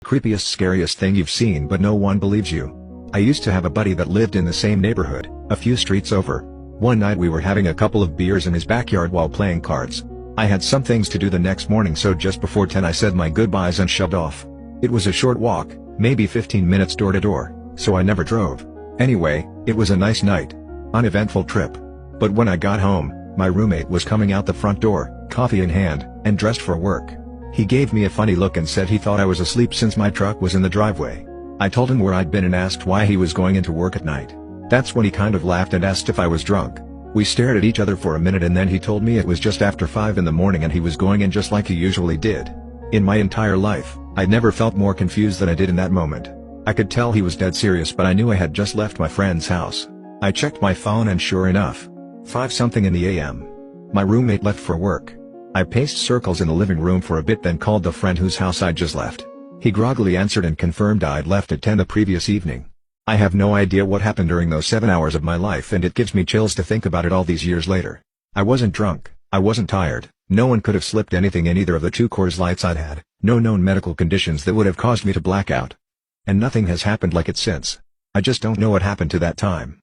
Creepiest, scariest thing you've seen but no one believes you. I used to have a buddy that lived in the same neighborhood, a few streets over. One night we were having a couple of beers in his backyard while playing cards. I had some things to do the next morning, so just before 10 I said my goodbyes and shoved off. It was a short walk, maybe 15 minutes door to door, so I never drove. Anyway, it was a nice night. Uneventful trip. But when I got home, my roommate was coming out the front door, coffee in hand, and dressed for work. He gave me a funny look and said he thought I was asleep since my truck was in the driveway. I told him where I'd been and asked why he was going into work at night. That's when he kind of laughed and asked if I was drunk. We stared at each other for a minute and then he told me it was just after 5 in the morning and he was going in just like he usually did. In my entire life, I'd never felt more confused than I did in that moment. I could tell he was dead serious, but I knew I had just left my friend's house. I checked my phone and sure enough, 5 something in the AM. My roommate left for work. I paced circles in the living room for a bit, then called the friend whose house I'd just left. He groggily answered and confirmed I'd left at 10 the previous evening. I have no idea what happened during those 7 hours of my life, and it gives me chills to think about it all these years later. I wasn't drunk, I wasn't tired, no one could have slipped anything in either of the 2 Coors Lights I'd had, no known medical conditions that would have caused me to black out. And nothing has happened like it since. I just don't know what happened to that time.